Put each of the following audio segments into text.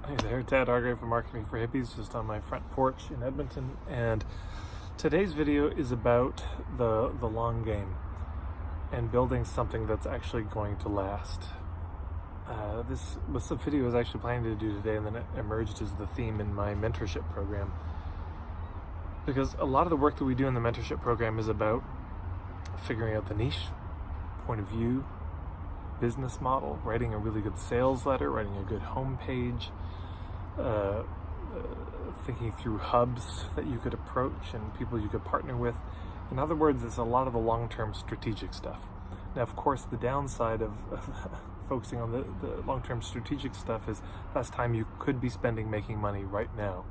Hey there, Ted Hargrave from Marketing for Hippies, just on my front porch in Edmonton, and today's video is about the long game and building something that's actually going to last. This was the video I was actually planning to do today, and then it emerged as the theme in my mentorship program. Because a lot of the work that we do in the mentorship program is about figuring out the niche, point of view, business model, writing a really good sales letter, writing a good homepage, thinking through hubs that you could approach and people you could partner with. In other words, it's a lot of the long-term strategic stuff. Now, of course, the downside of focusing on the long-term strategic stuff is less time you could be spending making money right now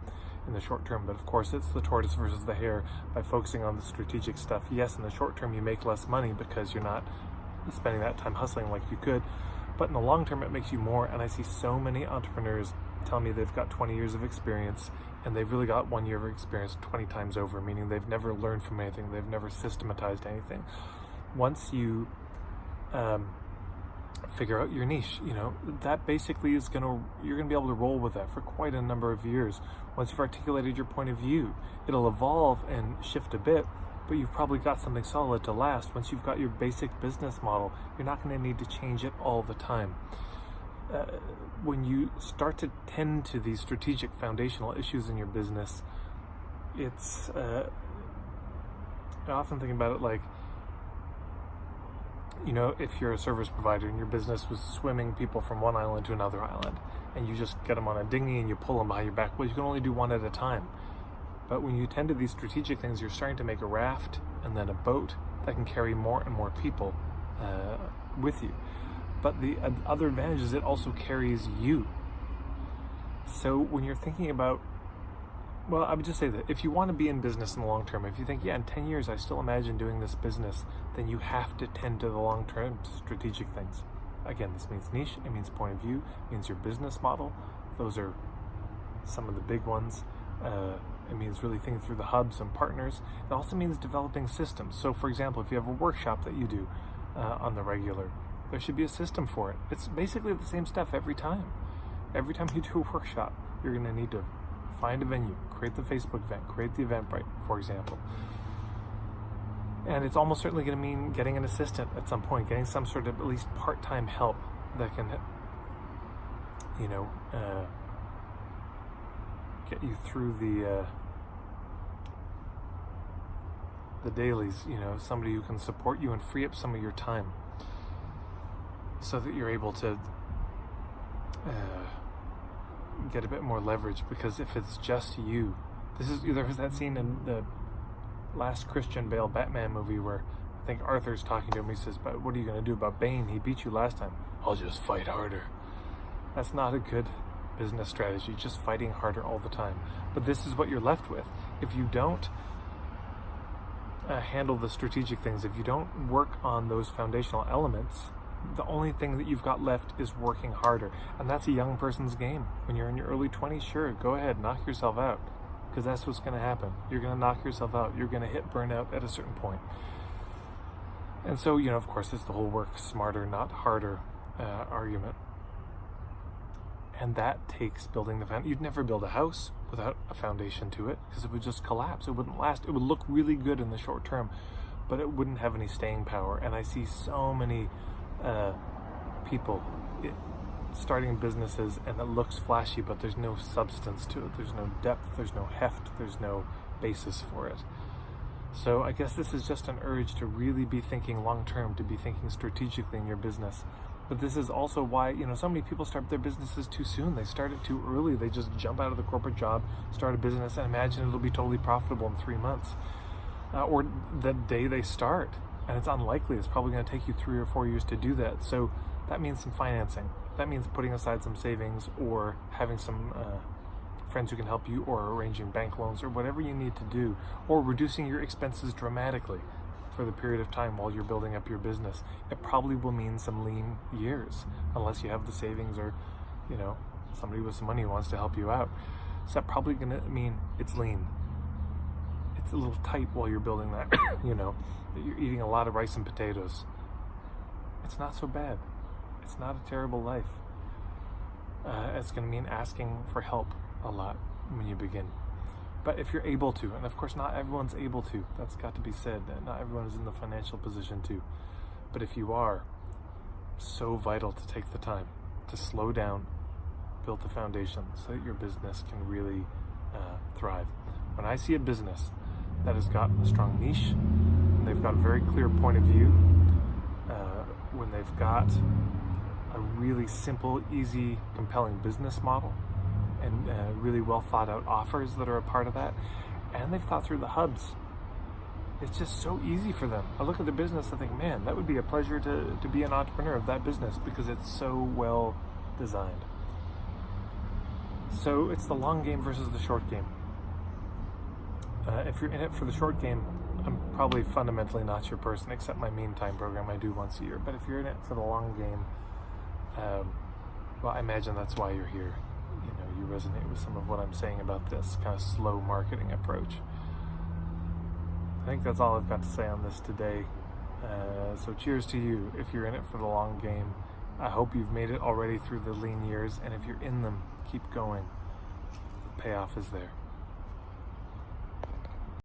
in the short term. But of course, it's the tortoise versus the hare. By focusing on the strategic stuff, yes, in the short term you make less money because you're not spending that time hustling like you could, but in the long term it makes you more. And I see so many entrepreneurs tell me they've got 20 years of experience and they've really got 1 year of experience 20 times over, meaning they've never learned from anything, they've never systematized anything. Once you figure out your niche, that basically is you're gonna be able to roll with that for quite a number of years. Once you've articulated your point of view, it'll evolve and shift a bit, but you've probably got something solid to last. Once you've got your basic business model, you're not going to need to change it all the time. When you start to tend to these strategic foundational issues in your business, it's I often think about it like, if you're a service provider and your business was swimming people from one island to another island, and you just get them on a dinghy and you pull them behind your back, well, you can only do one at a time. But when you tend to these strategic things, you're starting to make a raft and then a boat that can carry more and more people with you. But the other advantage is it also carries you. So when you're thinking about, well, I would just say that if you want to be in business in the long term, if you think, in 10 years I still imagine doing this business, then you have to tend to the long-term strategic things. Again, this means niche, it means point of view, it means your business model. Those are some of the big ones. It means really thinking through the hubs and partners. It also means developing systems. So for example, if you have a workshop that you do on the regular, there should be a system for it. It's basically the same stuff every time. Every time you do a workshop, you're going to need to find a venue, create the Facebook event, create the Eventbrite, for example. And it's almost certainly going to mean getting an assistant at some point, getting some sort of at least part-time help that can, get you through the dailies, somebody who can support you and free up some of your time so that you're able to get a bit more leverage. Because if it's just you, there was that scene in the last Christian Bale Batman movie where I think Arthur's talking to him. He says, "But what are you going to do about Bane? He beat you last time." "I'll just fight harder." That's not a good business strategy, just fighting harder all the time. But this is what you're left with. If you don't handle the strategic things, if you don't work on those foundational elements, the only thing that you've got left is working harder. And that's a young person's game. When you're in your early 20s, sure, go ahead, knock yourself out, because that's what's going to happen. You're going to knock yourself out. You're going to hit burnout at a certain point. And so, of course, it's the whole work smarter, not harder argument. And that takes building the foundation. You'd never build a house without a foundation to it, because it would just collapse. It wouldn't last. It would look really good in the short term, but it wouldn't have any staying power. And I see so many people starting businesses, and it looks flashy, but there's no substance to it. There's no depth. There's no heft. There's no basis for it. So I guess this is just an urge to really be thinking long term, to be thinking strategically in your business. But this is also why, so many people start their businesses too soon. They start it too early. They just jump out of the corporate job, start a business, and imagine it'll be totally profitable in 3 months. Or the day they start. And it's unlikely. It's probably going to take you 3 or 4 years to do that. So that means some financing. That means putting aside some savings, or having some friends who can help you, or arranging bank loans, or whatever you need to do, or reducing your expenses dramatically for the period of time while you're building up your business. It probably will mean some lean years, unless you have the savings, or somebody with some money who wants to help you out. So that's probably going to mean it's lean. It's a little tight while you're building that. That you're eating a lot of rice and potatoes. It's not so bad. It's not a terrible life. it's going to mean asking for help a lot when you begin. But if you're able to, and of course not everyone's able to, that's got to be said, and not everyone is in the financial position to, but if you are, so vital to take the time to slow down, build the foundation so that your business can really thrive. When I see a business that has got a strong niche, and they've got a very clear point of view, when they've got a really simple, easy, compelling business model, and really well thought out offers that are a part of that, and they've thought through the hubs, it's just so easy for them. I look at the business and think, man, that would be a pleasure to be an entrepreneur of that business because it's so well designed. So it's the long game versus the short game. If you're in it for the short game, I'm probably fundamentally not your person, except my meantime program I do once a year. But if you're in it for the long game, well, I imagine that's why you're here. You know, you resonate with some of what I'm saying about this kind of slow marketing approach. I think that's all I've got to say on this today. So cheers to you if you're in it for the long game. I hope you've made it already through the lean years, and if you're in them, keep going. The payoff is there.